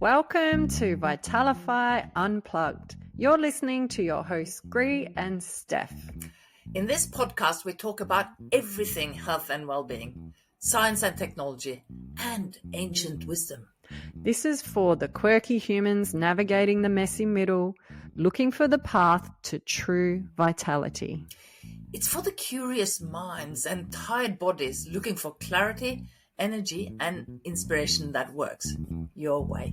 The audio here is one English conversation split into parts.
Welcome to Vitalify Unplugged. You're listening to your hosts, Gry and Steph. In this podcast, we talk about everything health and well-being, science and technology, and ancient wisdom. This is for the quirky humans navigating the messy middle, looking for the path to true vitality. It's for the curious minds and tired bodies looking for clarity, energy, and inspiration that works your way.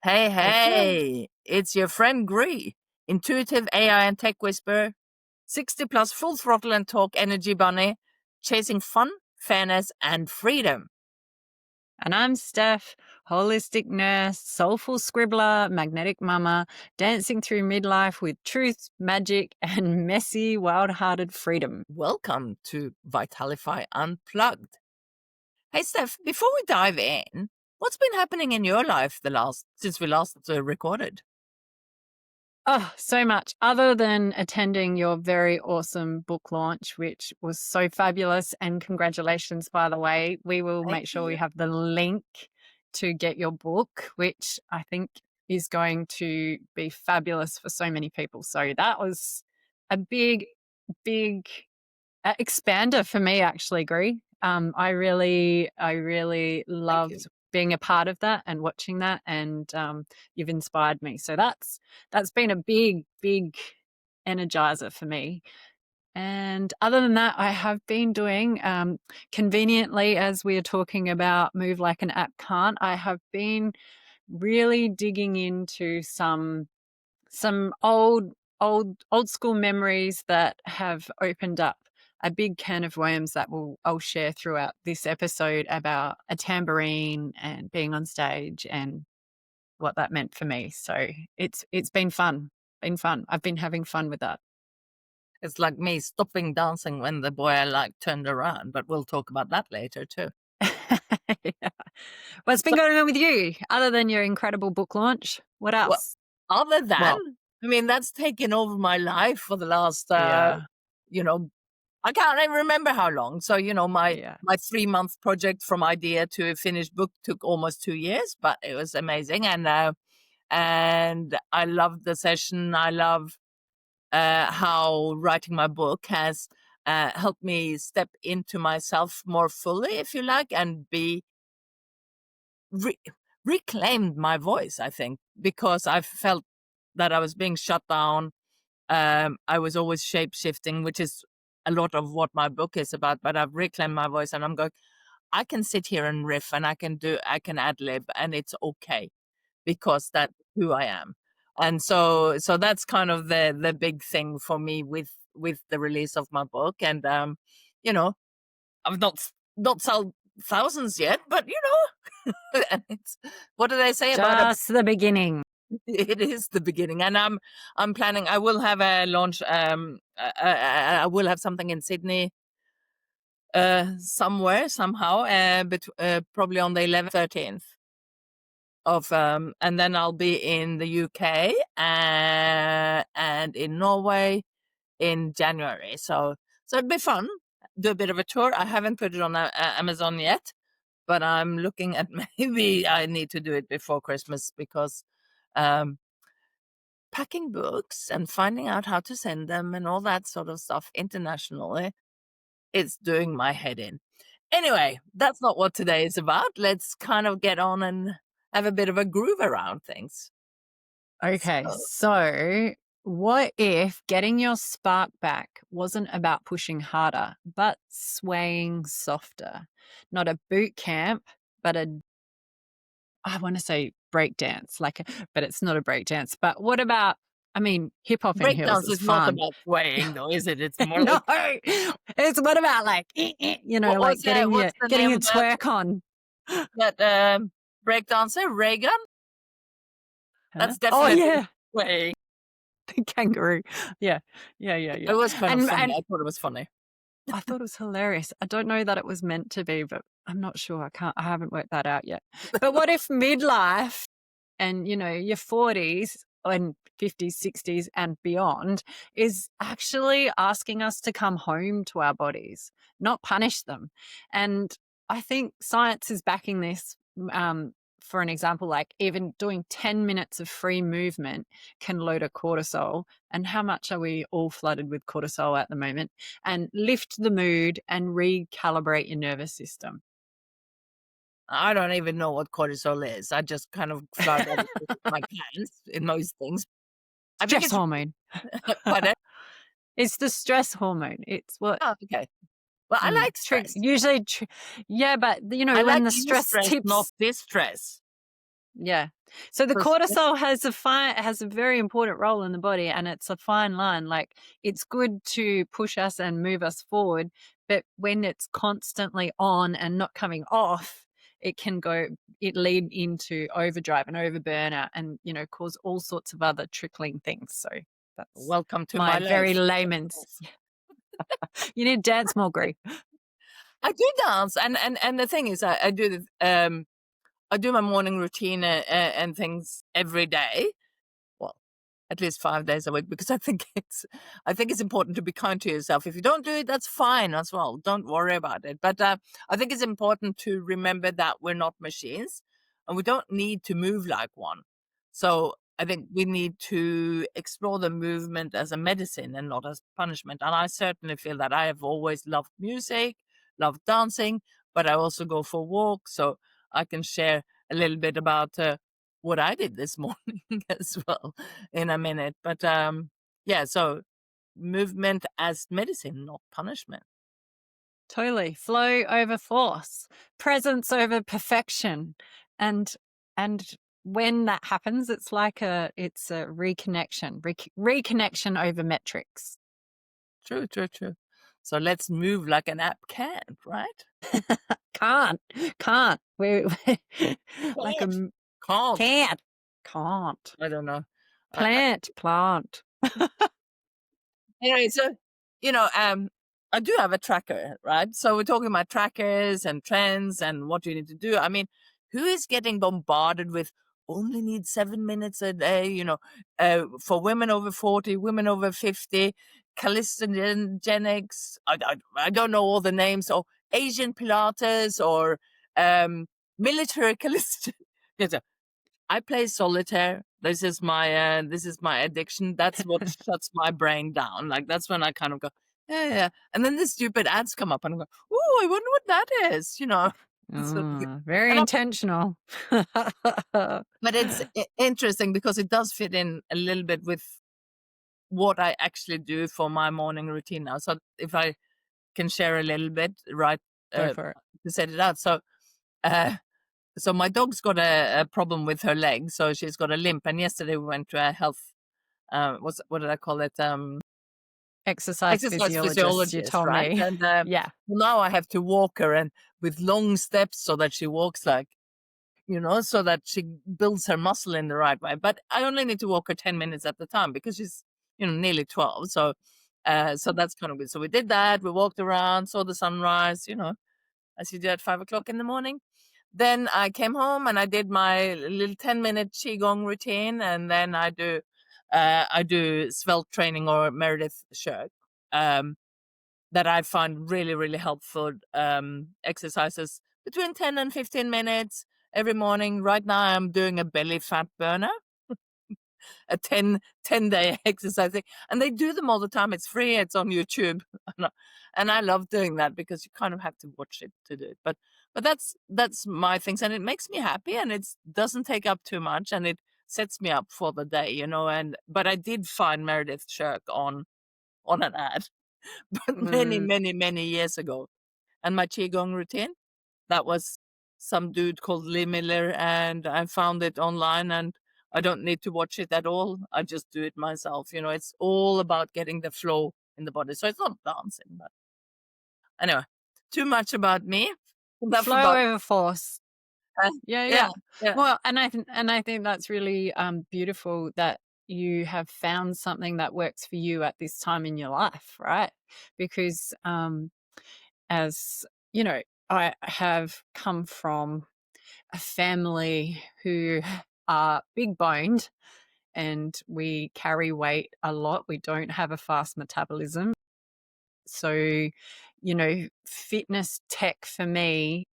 Hey, it's your friend Gry, intuitive AI and tech whisperer, 60 plus full throttle and talk energy bunny, chasing fun, fairness, and freedom. And I'm Steph, holistic nurse, soulful scribbler, magnetic mama, dancing through midlife with truth, magic, and messy, wild-hearted freedom. Welcome to Vitalify Unplugged. Hey Steph, before we dive in, what's been happening in your life since we last recorded? Oh, so much. Other than attending your very awesome book launch, which was so fabulous. And congratulations, by the way. We will make sure we have the link to get your book, which I think is going to be fabulous for so many people. So that was a big expander for me, actually, Gry. I really loved being a part of that and watching that, and you've inspired me. So that's been a big energizer for me. And other than that, I have been doing conveniently, as we are talking about move like an app can't, I have been really digging into some old school memories that have opened up a big can of worms that I'll share throughout this episode about a tambourine and being on stage and what that meant for me. So it's been fun. I've been having fun with that. It's like me stopping dancing when the boy I like turned around, but we'll talk about that later too. Yeah. What's been going on with you other than your incredible book launch? What else? Well, other than, that's taken over my life for the last, I can't even remember how long. So, my 3-month project from idea to a finished book took almost 2 years, but it was amazing. And I loved the session. I love how writing my book has helped me step into myself more fully, if you like, and be reclaimed my voice, I think, because I felt that I was being shut down. I was always shape-shifting, which is a lot of what my book is about, but I've reclaimed my voice and I'm going, I can sit here and riff and I can ad lib and it's okay because that's who I am. And so that's kind of the big thing for me with the release of my book. And, I've not sold thousands yet, but and it's, what do they say about just the beginning? It is the beginning, and I'm planning. I will have a launch. I will have something in Sydney, somewhere somehow, but probably on the 11th, 13th of, and then I'll be in the UK and in Norway in January. So it'd be fun. Do a bit of a tour. I haven't put it on Amazon yet, but I'm looking at maybe I need to do it before Christmas because packing books and finding out how to send them and all that sort of stuff internationally, it's doing my head in. Anyway, that's not what today is about. Let's kind of get on and have a bit of a groove around things. Okay, so what if getting your spark back wasn't about pushing harder, but swaying softer? Not a boot camp, but I want to say break dance, but it's not a break dance. But what about, hip hop in heels is not fun. about swaying though, is it? It's more No, it's what about getting your twerk on. That break dancer, Reagan? Huh? That's definitely swaying. The kangaroo. Yeah. It was kind of funny. I thought it was funny. I thought it was hilarious. I don't know that it was meant to be, but I'm not sure. I haven't worked that out yet. But what if midlife and your 40s and 50s, 60s and beyond is actually asking us to come home to our bodies, not punish them. And I think science is backing this. For an example, like even doing 10 minutes of free movement can load a cortisol. And how much are we all flooded with cortisol at the moment? And lift the mood and recalibrate your nervous system. I don't even know what cortisol is. I just kind of fly by the seat of my pants in most things. I think Stress it's hormone. pardon? It's the stress hormone. It's what Oh, okay. Well, I like stress. usually, yeah, but I like when the stress eustress, not tips, distress. yeah. So the So stress cortisol has a very important role in the body, and it's a fine line. Like, it's good to push us and move us forward, but when it's constantly on and not coming off, it lead into overdrive and over burnout, and cause all sorts of other trickling things. So that's welcome to my my very life. layman's. You need to dance more, Gry. I do dance, and the thing is, I do my morning routine and things every day. Well, at least 5 days a week, because I think it's important to be kind to yourself. If you don't do it, that's fine as well. Don't worry about it. But I think it's important to remember that we're not machines, and we don't need to move like one. So I think we need to explore the movement as a medicine and not as punishment. And I certainly feel that I have always loved music, loved dancing, but I also go for walks. So I can share a little bit about what I did this morning as well in a minute. But yeah, so movement as medicine, not punishment. Totally. Flow over force, presence over perfection. And and when that happens, it's a reconnection, reconnection over metrics. True, true, true. So let's move like an app can, right? Can't, can't. We like a Can't. Can't. can't. I don't know. Plant. Anyway, so I do have a tracker, right? So we're talking about trackers and trends and what you need to do. I mean, who is getting bombarded with only need 7 minutes a day? For women over 40, women over 50, calisthenics. I don't know all the names, or Asian Pilates, or military calisthenics. I play solitaire. This is my addiction. That's what shuts my brain down. Like, that's when I kind of go, yeah, yeah. And then the stupid ads come up and I go, oh, I wonder what that is, So, Very and intentional. but it's interesting because it does fit in a little bit with what I actually do for my morning routine now. So if I can share a little bit, right, Go for it. to set it out. Uh, So my dog's got a problem with her leg, so she's got a limp. And yesterday we went to a health, what did I call it? Exercise Exercise physiologist, you physiologist, told right? me. And Yeah. now I have to walk her, and with long steps so that she walks like, so that she builds her muscle in the right way. But I only need to walk her 10 minutes at the time because she's, nearly 12. So that's kind of good. So we did that. We walked around, saw the sunrise, as you do at 5 o'clock in the morning. Then I came home and I did my little 10-minute qigong routine, and then I do svelte training or Meredith Shirk, that I find really, really helpful, exercises between 10 and 15 minutes every morning. Right now I'm doing a belly fat burner, a 10-day exercise thing. And they do them all the time. It's free. It's on YouTube. And I love doing that because you kind of have to watch it to do it. But that's my things. And it makes me happy, and it doesn't take up too much, and it sets me up for the day, but I did find Meredith Shirk on an ad, but many, Mm. many, many years ago. And my Qigong routine, that was some dude called Lee Miller, and I found it online, and I don't need to watch it at all. I just do it myself. It's all about getting the flow in the body. So it's not dancing, but anyway, too much about me. Enough Flow about, over force. Yeah, yeah, yeah. yeah. Well, and I think that's really beautiful that you have found something that works for you at this time in your life, right? Because as you know, I have come from a family who are big boned and we carry weight a lot. We don't have a fast metabolism. So, fitness tech for me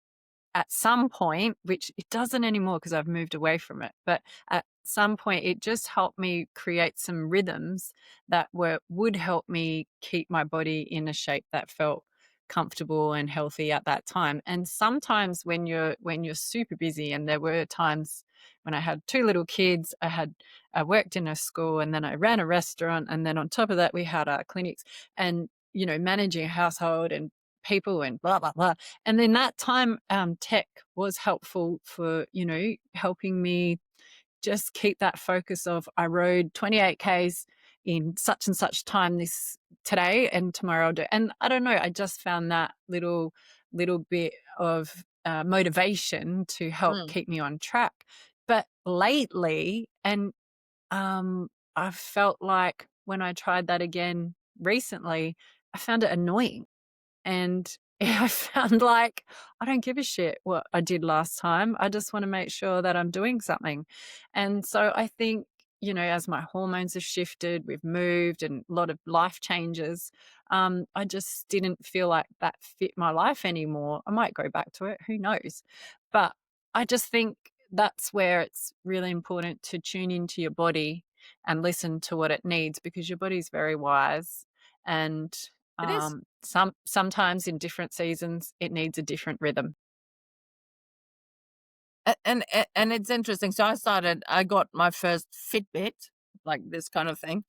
at some point, which it doesn't anymore because I've moved away from it, but at some point it just helped me create some rhythms that would help me keep my body in a shape that felt comfortable and healthy at that time. And sometimes when you're super busy, and there were times when I had two little kids, I worked in a school, and then I ran a restaurant, and then on top of that we had our clinics, and managing a household and people and blah blah blah. And then that time, tech was helpful for, helping me just keep that focus of I rode 28 Ks in such and such time this today, and tomorrow I'll do. And I don't know, I just found that little bit of motivation to help Mm. keep me on track. But lately, and I felt like when I tried that again recently, I found it annoying. And I found like I don't give a shit what I did last time. I just want to make sure that I'm doing something. And so I think, as my hormones have shifted, we've moved and a lot of life changes. I just didn't feel like that fit my life anymore. I might go back to it, who knows? But I just think that's where it's really important to tune into your body and listen to what it needs, because your body's very wise. And It is. sometimes in different seasons, it needs a different rhythm. And it's interesting. So I got my first Fitbit, like this kind of thing,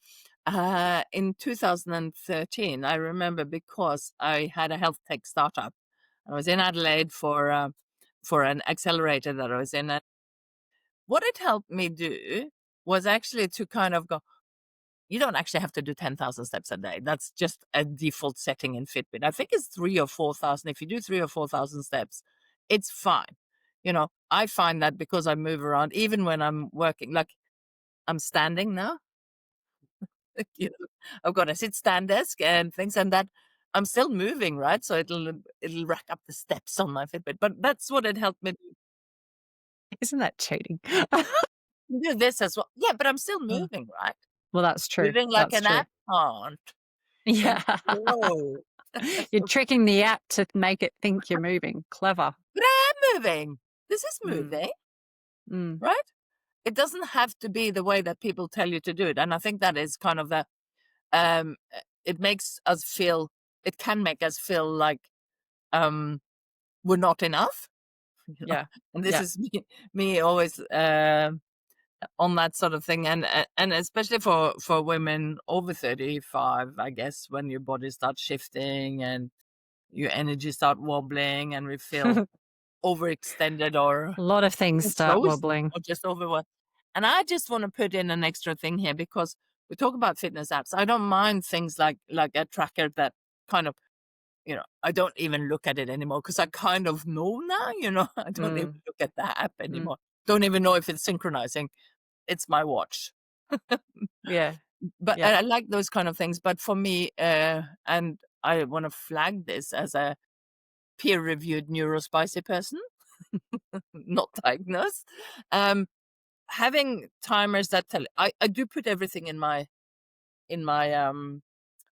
in 2013. I remember because I had a health tech startup. I was in Adelaide for an accelerator that I was in. And what it helped me do was actually to kind of go, you don't actually have to do 10,000 steps a day. That's just a default setting in Fitbit. I think it's 3 or 4,000. If you do 3 or 4,000 steps, it's fine. I find that because I move around, even when I'm working, like I'm standing now, I've got a sit stand desk and things, and that I'm still moving, right? So it'll rack up the steps on my Fitbit. But that's what it helped me Isn't that cheating? do this as well. Yeah, but I'm still Oh, moving, right? well, that's true. Moving like That's an true. app can't. Yeah. Think, whoa. You're tricking the app to make it think you're moving. Clever. But I am moving. This is Mm, moving, mm, right? It doesn't have to be the way that people tell you to do it. And I think that is kind of it makes us feel, it can make us feel like um, we're not enough, you know. yeah. And this Yeah. is me always on that sort of thing. And especially for women over 35, I guess, when your body starts shifting and your energy start wobbling and we feel overextended or A lot of things start frozen wobbling. or just overworked. And I just want to put in an extra thing here because we talk about fitness apps. I don't mind things like a tracker that kind of, I don't even look at it anymore because I kind of know now, I don't even Mm, look at the app mm, anymore. Don't even know if it's synchronizing. It's my watch. yeah. But Yeah. I like those kind of things. But for me, and I want to flag this as a peer-reviewed neurospicy person, not diagnosed. Having timers that tell I do put everything in my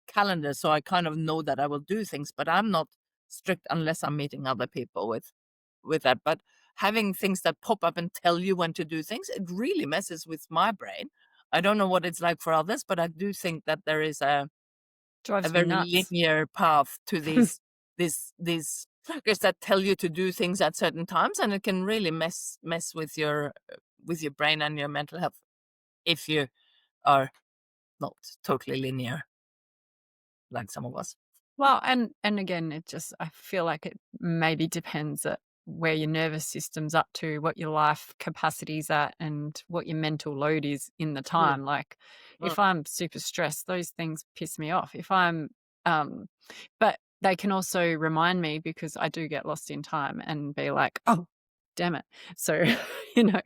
calendar, so I kind of know that I will do things, but I'm not strict unless I'm meeting other people with that. But having things that pop up and tell you when to do things, it really messes with my brain. I don't know what it's like for others, but I do think that there is a Drives me very nuts. linear path to these trackers that tell you to do things at certain times, and it can really mess with your brain and your mental health if you are not totally linear like some of us. Well, and again, it just I feel like it maybe depends at where your nervous system's up to, what your life capacity's at, and what your mental load is in the Mm, time. Like, mm. if I'm super stressed, those things piss me off. If I'm, um, but they can also remind me, because I do get lost in time and be like, oh, damn it. So, you know,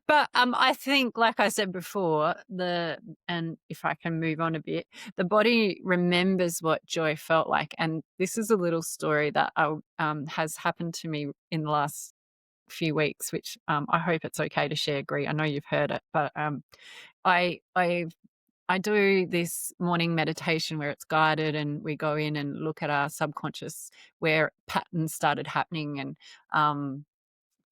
but I think, like I said before, and if I can move on a bit, the body remembers what joy felt like, and this is a little story that has happened to me in the last few weeks, which I hope it's okay to share, Gry. I know you've heard it, but I I I do this morning meditation where it's guided, and we go in and look at our subconscious where patterns started happening. And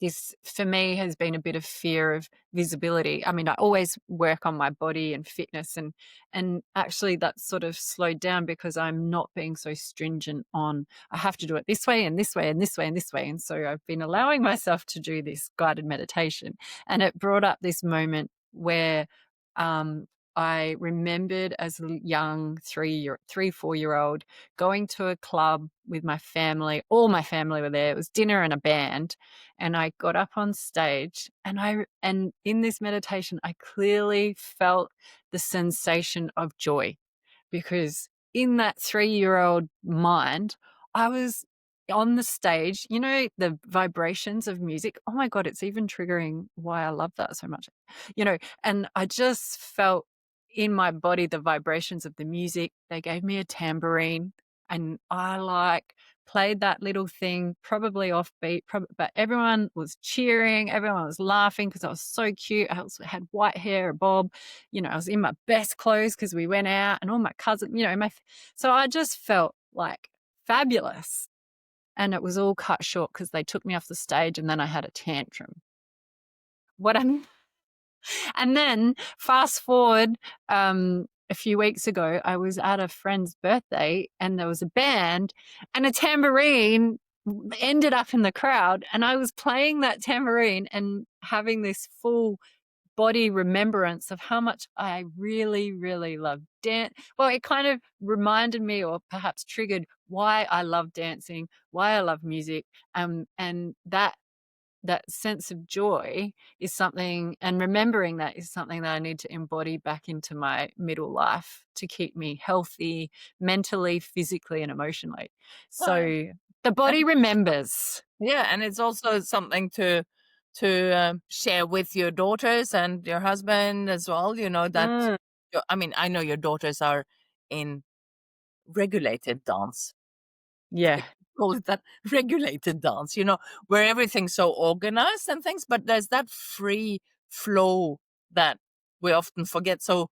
this for me has been a bit of fear of visibility. I mean, I always work on my body and fitness, and actually that's sort of slowed down because I'm not being so stringent on I have to do it this way and this way and this way and this way. And so I've been allowing myself to do this guided meditation, and it brought up this moment where um, I remembered as a young 4-year-old going to a club with my family. All my family were there. It was dinner and a band, and I got up on stage, and in this meditation I clearly felt the sensation of joy, because in that 3-year-old mind I was on the stage, the vibrations of music. Oh my God, it's even triggering why I love that so much. And I just felt in my body the vibrations of the music. They gave me a tambourine, and I played that little thing, probably offbeat, but everyone was cheering, everyone was laughing because I was so cute. I also had white hair, a bob, I was in my best clothes because we went out, and all my cousins, so I just felt like fabulous. And it was all cut short because they took me off the stage, and then I had a tantrum. What I'm And then fast forward a few weeks ago, I was at a friend's birthday, and there was a band, and a tambourine ended up in the crowd, and I was playing that tambourine and having this full body remembrance of how much I really, really love dance. Well, it kind of reminded me, or perhaps triggered, why I love dancing, why I love music, and that sense of joy is something, and remembering that is something that I need to embody back into my middle life to keep me healthy mentally, physically, and emotionally. Well, So the and body remembers. yeah, and it's also something to share with your daughters and your husband as well. That Mm, I mean, I know your daughters are in regulated dance. yeah. Call it that, regulated dance. Where everything's so organized and things, but there's that free flow that we often forget. So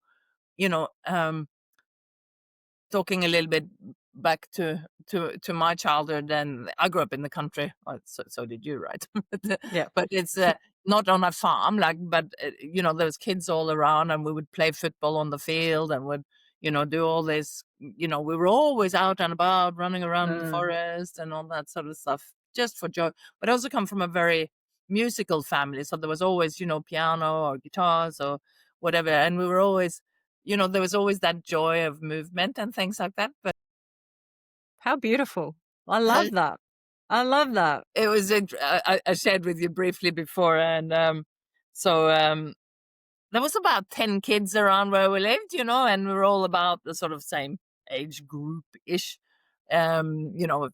you know, talking a little bit back to my childhood, and I grew up in the country. So did you, right? but, Yeah. but it's not on a farm, but there was kids all around, and we would play football on the field, and would do all this. We were always out and about, running around the Mm. forest and all that sort of stuff, just for joy. But I also come from a very musical family, so there was always piano or guitars or whatever, and we were always there was always that joy of movement and things like that. But How beautiful. I uh, love that. I love that. it was, I shared with you briefly before, and so there was about 10 kids around where we lived, and we were all about the sort of same age group ish, 4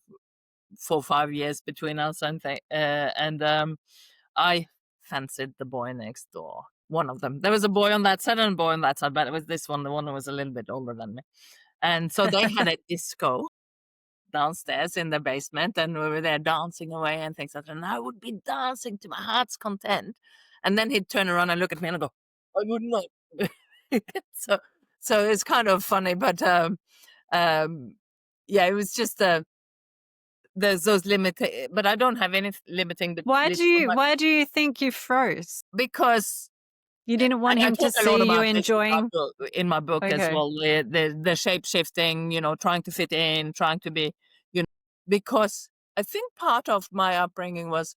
or 5 years between us, and I fancied the boy next door. One of them. There was a boy on that side and a boy on that side, but it was this one, the one who was a little bit older than me. And so they had a disco downstairs in the basement, and we were there dancing away and things like that. And I would be dancing to my heart's content. And then he'd turn around and look at me and go, I would not. so so it's kind of funny, but um yeah, it was just there's those limiting, but I don't have any limiting Why do beliefs on you my, why do you think you froze? because You didn't want I him to talk a lot see you about this enjoying? in my book as Okay. well. The shape shifting, trying to fit in, trying to be, because I think part of my upbringing was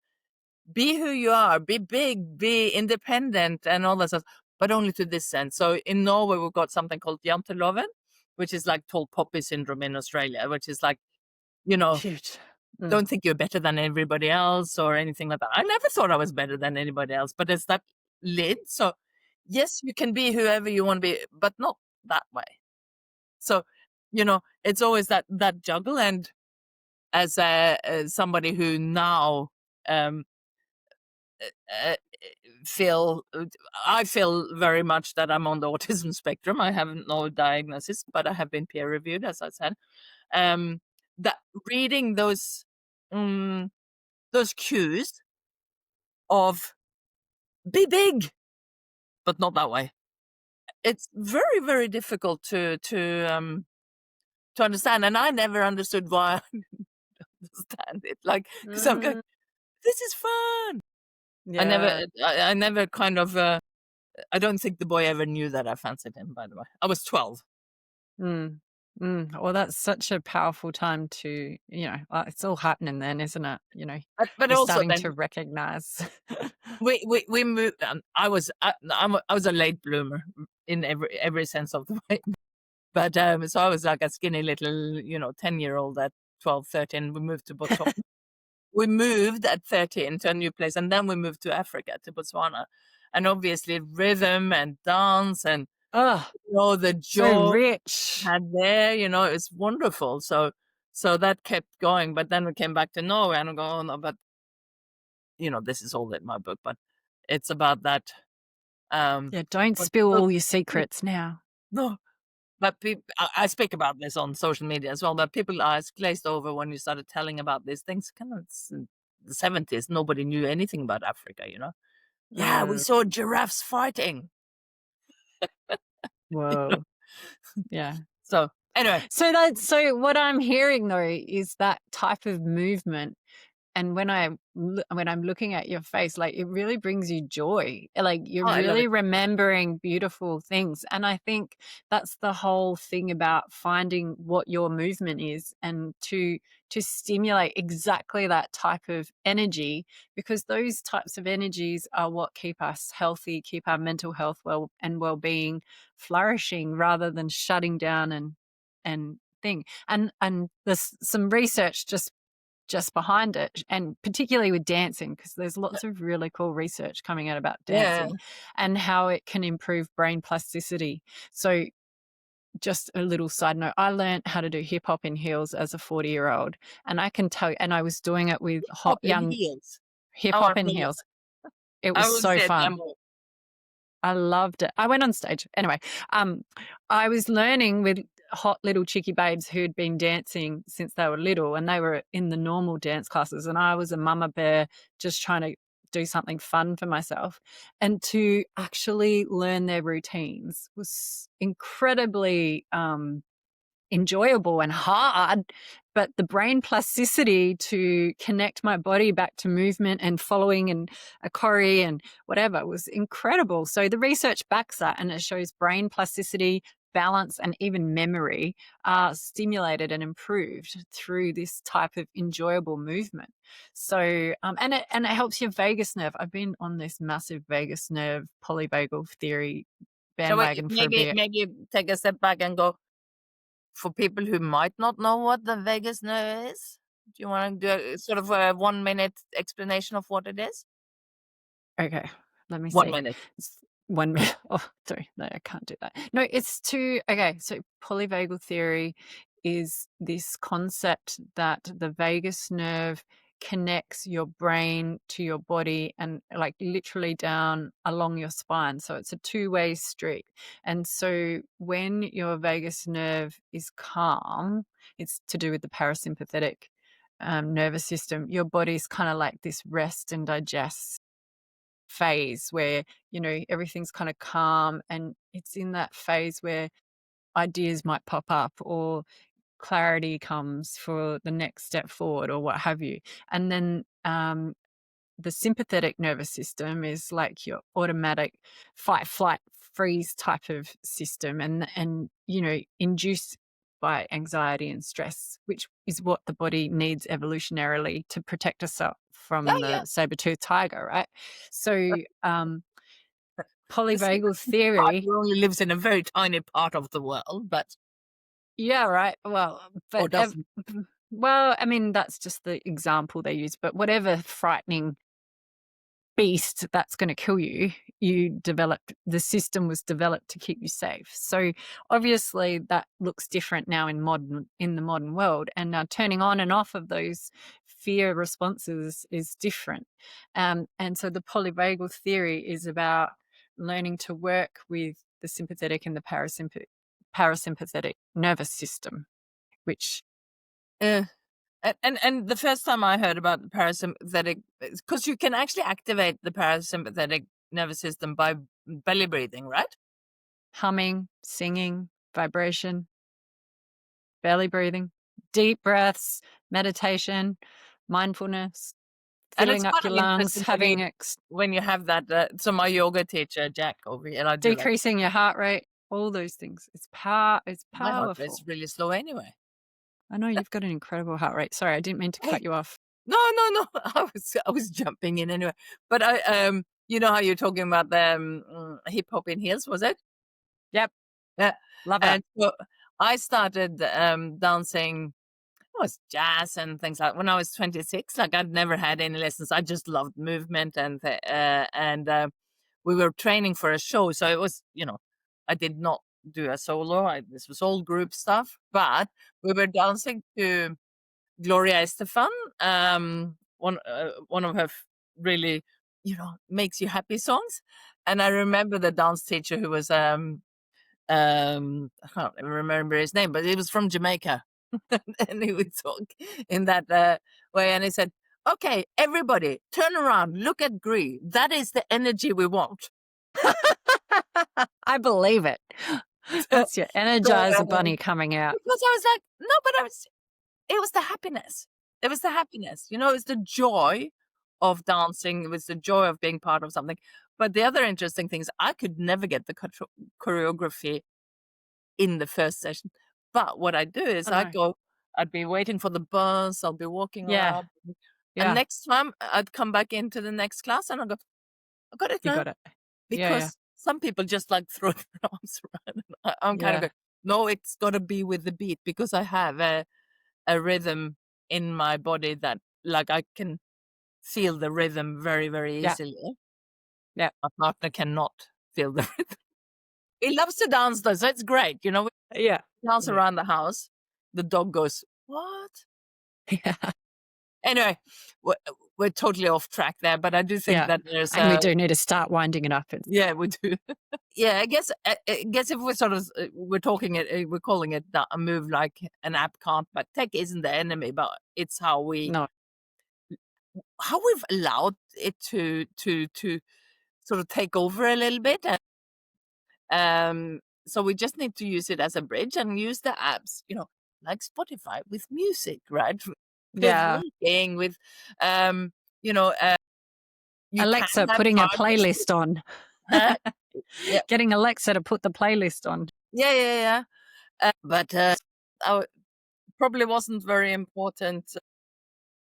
be who you are, be big, be independent, and all that stuff, but only to this sense. So in Norway, we've got something called janteloven, which is like tall poppy syndrome in Australia, which is like, you know, Huge. Mm. don't think you're better than everybody else or anything like that. I never thought I was better than anybody else, but it's that lid. So yes, you can be whoever you want to be, but not that way. So, it's always that juggle. And as somebody who now um, uh, feel, I feel very much that I'm on the autism spectrum. I haven't no diagnosis, but I have been peer reviewed, as I said. Um, that reading those cues of be big, but not that way. It's very, very difficult to understand, and I never understood why I didn't understand it. Like, because I'm going, Mm, this is fun. yeah. I never kind of. I don't think the boy ever knew that I fancied him. By the way, I was 12. Mm. Well, that's such a powerful time to, it's all happening then, isn't it? But You're also starting then to recognize. we moved. I was a late bloomer in every sense of the way. But so I was like a skinny little 10-year-old at 12, 13. We moved to Botswana. We moved at 13 to a new place, and then we moved to Africa, to Botswana. And obviously rhythm and dance and Oh, the so joy rich. had there, it's wonderful. So that kept going. But then we came back to Norway and I go, oh no, but this is all in my book, but it's about that Yeah, don't but spill so all your secrets now. no, but I speak about this on social media as well, but people are glazed over when you started telling about these things. Kind of in the 70s, nobody knew anything about Africa. Yeah, we Mm, saw giraffes fighting. You know? whoa. Yeah. So anyway, So what I'm hearing though is that type of movement. And when I'm looking at your face, like, it really brings you joy. Like, you're oh, I love really it. remembering beautiful things. And I think that's the whole thing about finding what your movement is, and to stimulate exactly that type of energy, because those types of energies are what keep us healthy, keep our mental health well-being flourishing, rather than shutting down and thing. And there's some research just behind it, and particularly with dancing, because there's lots of really cool research coming out about Yeah. dancing and how it can improve brain plasticity. So just a little side note, I learned how to do hip hop in heels as a 40-year-old, and I can tell you, and I was doing it with hot Hop in young heels. hip I hop want in to know. heels. It I was will so say fun. demo. I loved it. I went on stage. Anyway, I was learning with hot little cheeky babes who'd been dancing since they were little, and they were in the normal dance classes, and I was a mama bear just trying to do something fun for myself. And to actually learn their routines was incredibly enjoyable and hard, but the brain plasticity to connect my body back to movement and following and a choreo and whatever was incredible. So the research backs that, and it shows brain plasticity, balance, and even memory are stimulated and improved through this type of enjoyable movement. So and it helps your vagus nerve. I've been on this massive vagus nerve polyvagal theory So bandwagon for a bit. maybe take a step back and go, for people who might not know what the vagus nerve is, do you want to do a sort of a 1 minute explanation of what it is? Okay, let me One see. minute. It's 1 minute. Oh, sorry. No, I can't do that. No, it's to okay, so polyvagal theory is this concept that the vagus nerve connects your brain to your body, and like literally down along your spine. So it's a two-way street. And so when your vagus nerve is calm, it's to do with the parasympathetic nervous system. Your body's kind of like this rest and digest phase where everything's kind of calm, and it's in that phase where ideas might pop up, or clarity comes for the next step forward, or what have you. And then the sympathetic nervous system is like your automatic fight, flight, freeze type of system, and induced by anxiety and stress, which is what the body needs evolutionarily to protect itself Yeah, from yeah. the saber-toothed tiger, right? So The polyvagal secret part theory. only lives in a very tiny part of the world, but Yeah, right. Well, or but doesn't. well, I mean, that's just the example they use. But whatever frightening beast that's going to kill you, the system was developed to keep you safe. So obviously that looks different now in the modern world, and now turning on and off of those fear responses is different. And so the polyvagal theory is about learning to work with the sympathetic and the parasympathetic nervous system, which Uh, And the first time I heard about the parasympathetic, because you can actually activate the parasympathetic nervous system by belly breathing, right? Humming, singing, vibration, belly breathing, deep breaths, meditation, mindfulness, And it's filling up kind your of lungs, interesting when you having have that. So my yoga teacher Jack over here, and I do like decreasing your heart rate, all those things. It's my heart rate's powerful. really slow anyway. I know you've got an incredible heart rate. Sorry, I didn't mean to Hey, cut you off. no, no, no. I was jumping in anyway. But you know how you're talking about the hip hop in heels, was it? Yep, Yeah. love it. And so I started dancing. It was jazz and things like when I was 26. Like I'd never had any lessons. I just loved movement and we were training for a show. So it was, I did not do a solo. This was all group stuff, but we were dancing to Gloria Estefan, one of her really, makes you happy songs. And I remember the dance teacher who was I can't remember his name, but he was from Jamaica, and he would talk in that way. And he said, "Okay, everybody, turn around, look at Gry. That is the energy we want." I believe it. So, That's your so, Energizer Bunny coming out. because I was like, no, but it was the happiness. It was the happiness. It was the joy of dancing. It was the joy of being part of something. But the other interesting thing is I could never get the choreography in the first session. But what I do is Oh, no. I'd be waiting for the bus, I'll be walking Yeah, around. And yeah, next time I'd come back into the next class and I'll go, I got it you now. got it. Yeah, yeah, Because some people just like throw their arms around. I'm kind of yeah, going, no, it's got to be with the beat because I have a rhythm in my body that like I can feel the rhythm very, very yeah, easily. yeah, My partner cannot feel the rhythm. He loves to dance though, so it's great. We yeah, dance yeah, around the house. The dog goes, what? yeah, Anyway, we're, we're totally off track there, but I do think yeah. that there's And we do need to start winding it up. yeah, we do. Yeah, I guess if we're sort of we're talking it, we're calling it a move like an app can't, but tech isn't the enemy, but it's No, how we've allowed it to sort of take over a little bit. So we just need to use it as a bridge and use the apps, like Spotify with music, right? With yeah. linking, with um, you know, uh, you can Alexa have putting a partners. playlist on. Huh? Yeah, Getting Alexa to put the playlist on. yeah, yeah, yeah. But probably wasn't very important.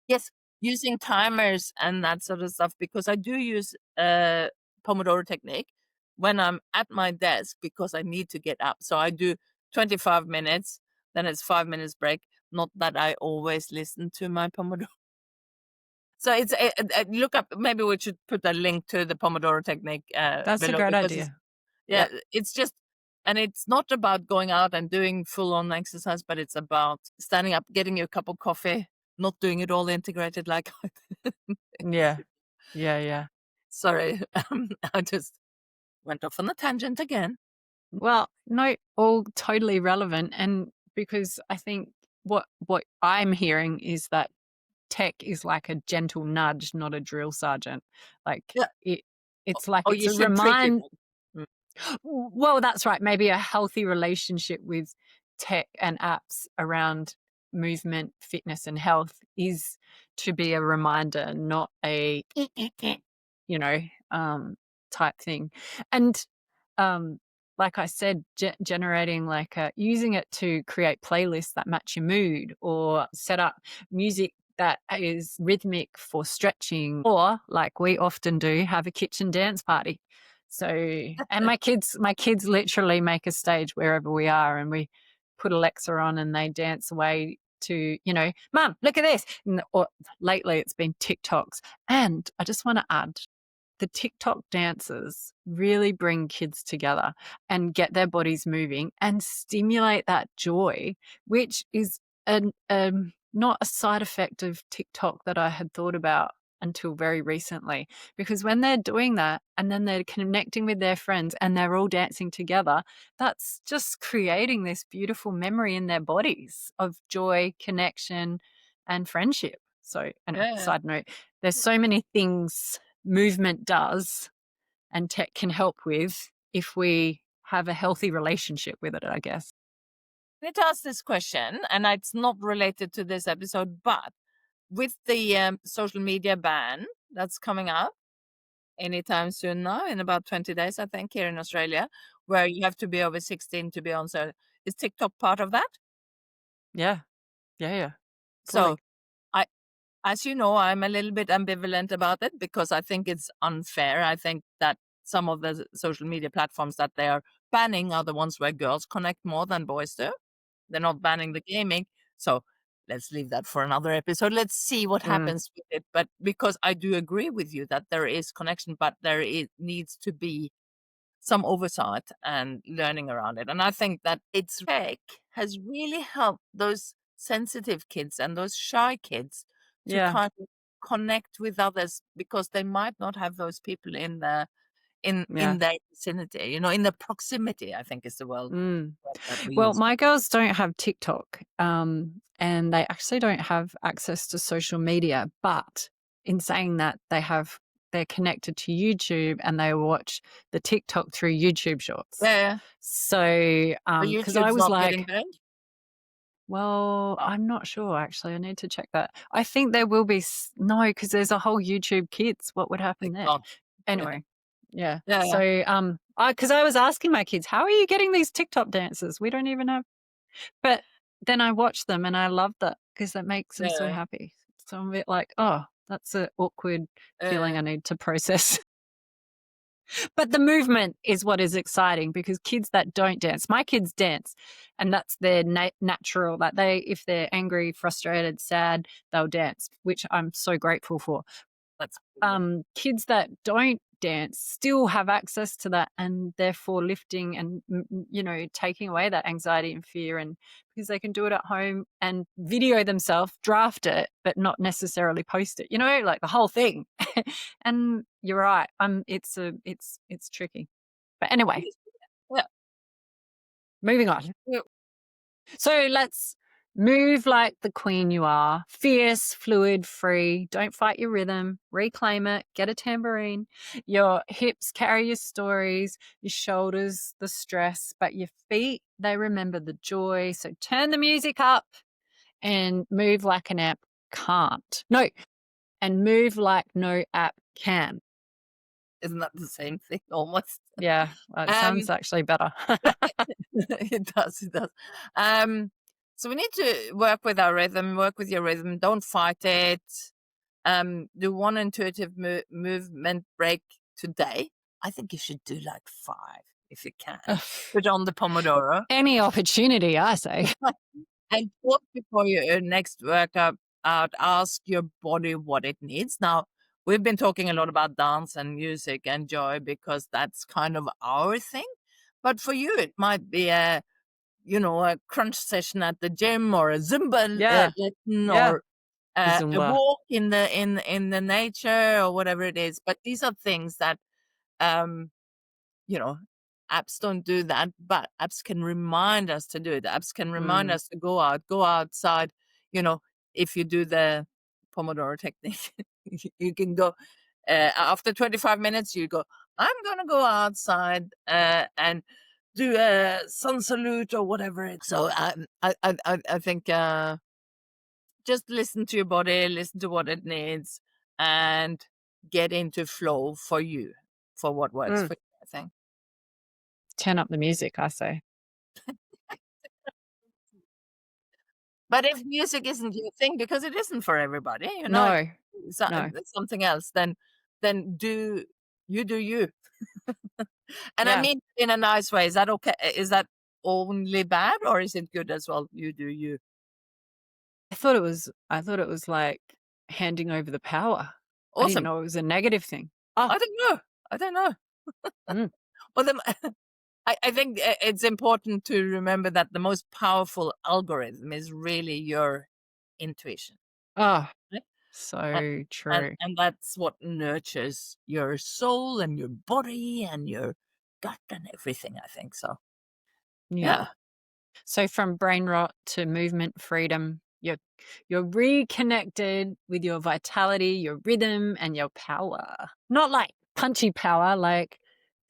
Yes, using timers and that sort of stuff because I do use Pomodoro technique when I'm at my desk because I need to get up. So I do 25 minutes, then it's 5 minutes break. Not that I always listen to my Pomodoro. So it's look up. Maybe we should put a link to the Pomodoro technique That's a below great because it's idea. yeah, Yep. it's just and it's not about going out and doing full on exercise, but it's about standing up, getting your cup of coffee, not doing it all integrated like I did. Yeah. Yeah, yeah. Sorry, I just went off on a tangent again. Well, no, all totally relevant. And because I think what I'm hearing is that tech is like a gentle nudge, not a drill sergeant. Like Yeah. it's like Oh, it's you a should treat it. remind. Mm. Well, that's right. Maybe a healthy relationship with tech and apps around movement, fitness, and health is to be a reminder, not a you know type thing. And um, like I said, generating using it to create playlists that match your mood or set up music that is rhythmic for stretching, or like we often do, have a kitchen dance party. So, and my kids literally make a stage wherever we are, and we put Alexa on and they dance away to, Mum, look at this. Or lately it's been TikToks. And I just want to add, the TikTok dances really bring kids together and get their bodies moving and stimulate that joy, which is not a side effect of TikTok that I had thought about until very recently. Because when they're doing that and then they're connecting with their friends and they're all dancing together, that's just creating this beautiful memory in their bodies of joy, connection, and friendship. So anyway, Yeah. side note, there's so many things movement does and tech can help with if we have a healthy relationship with it, I guess. I need to ask this question, and it's not related to this episode, but with the social media ban that's coming up anytime soon now, in about 20 days, I think, here in Australia, where you have to be over 16 to be on. So is TikTok part of that? Yeah. Yeah, yeah. So Fully. I, as you know, I'm a little bit ambivalent about it because I think it's unfair. I think that some of the social media platforms that they are banning are the ones where girls connect more than boys do. They're not banning the gaming. So let's leave that for another episode. Let's see what Mm, happens with it. But because I do agree with you that there is connection, but needs to be some oversight and learning around it. And I think that its tech has really helped those sensitive kids and those shy kids to yeah. kind of connect with others because they might not have those people in the Yeah. in their vicinity, in the proximity, I think is the Mm. word that we Well, use. my girls don't have TikTok, and they actually don't have access to social media. But in saying that, they're connected to YouTube and they watch the TikTok through YouTube Shorts. Yeah, yeah. So, But because I YouTube's was not getting like, banned? well, I'm not sure actually. I need to check that. I think there will be no, because there's a whole YouTube Kids. What would happen Thank there? God. Yeah. Anyway, yeah. Yeah, yeah. So, because I was asking my kids, how are you getting these TikTok dances? We don't even have. But then I watch them and I love that because that makes them so Yeah. happy. So I'm a bit like, oh, that's an awkward feeling I need to process. But the movement is what is exciting because kids that don't dance, my kids dance, and that's their natural. That if they're angry, frustrated, sad, they'll dance, which I'm so grateful for. That's cool. Kids that don't dance still have access to that and therefore lifting and taking away that anxiety and fear, and because they can do it at home and video themselves, draft it but not necessarily post it, like the whole thing. And you're right, it's tricky, but anyway, Yeah. moving on. Yeah. So let's move like the queen you are. Fierce, fluid, free. Don't fight your rhythm. Reclaim it. Get a tambourine. Your hips carry your stories. Your shoulders, the stress. But your feet, they remember the joy. So turn the music up and move like an app can't. No, and move like no app can. Isn't that the same thing almost? Yeah, well, it Um, sounds actually better. it does, it does. So we need to work with our rhythm, work with your rhythm. Don't fight it. Do one intuitive movement break today. I think you should do like 5 if you can. Put on the Pomodoro. Any opportunity, I say. And pause before your next workout out. Ask your body what it needs. Now, we've been talking a lot about dance and music and joy because that's kind of our thing. But for you, it might be a crunch session at the gym or a Zumba Yeah, lesson yeah. or a Zumba. walk in the nature or whatever it is. But these are things that um, you know, apps don't do that, but apps can remind us to do it. Apps can remind Mm. us to go outside. You know, if you do the Pomodoro technique, you can go after 25 minutes. You go, I'm gonna go outside and do a sun salute or whatever. So I think just listen to your body, listen to what it needs, and get into flow for you, for what works Mm. for you. I think. Turn up the music, I say. But if music isn't your thing, because it isn't for everybody, No, no. it's something else, then do you. And I Yeah. mean in a nice way. Is that okay? Is that only bad or is it good as well? You do you. I thought it was like handing over the power. I didn't Awesome. know it was a negative thing. Oh, I don't know. I don't know. mm. Well, I think it's important to remember that the most powerful algorithm is really your intuition. Oh, Right? And so and true. and that's what nurtures your soul and your body and your gut and everything, I think so. Yeah. Yeah. So from brain rot to movement freedom, You're reconnected with your vitality, your rhythm, and your power. Not like punchy power, like.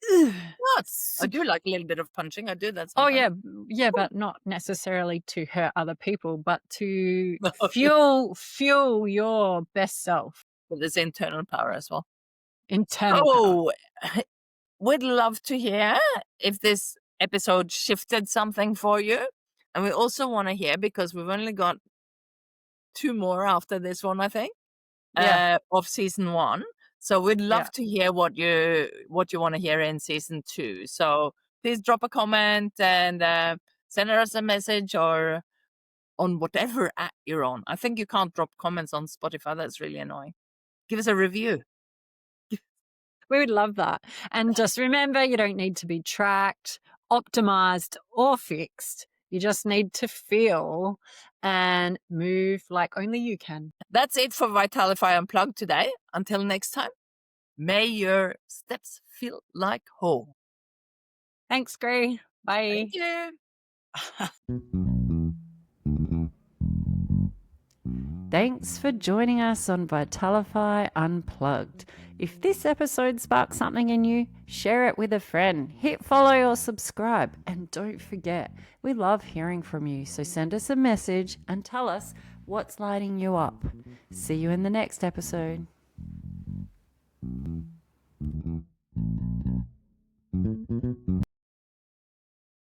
What? I do like a little bit of punching. I do that Oh sometimes. yeah, but not necessarily to hurt other people, but to Okay. fuel your best self, With this internal power as well. internal power. Oh, we'd love to hear if this episode shifted something for you. And we also want to hear, because we've only got 2 more after this one, I think, Yeah, of season 1. So we'd yeah. love to hear what you want to hear in season 2. So please drop a comment and send us a message, or on whatever app you're on. I think you can't drop comments on Spotify. That's really annoying. Give us a review. We would love that. And just remember, you don't need to be tracked, optimized, or fixed. You just need to feel and move like only you can. That's it for Vitalify Unplugged today. Until next time, may your steps feel like home. Thanks, Gry. Bye. Thank you. Thanks for joining us on Vitalify Unplugged. If this episode sparked something in you, share it with a friend. Hit follow or subscribe. And don't forget, we love hearing from you. So send us a message and tell us what's lighting you up. See you in the next episode.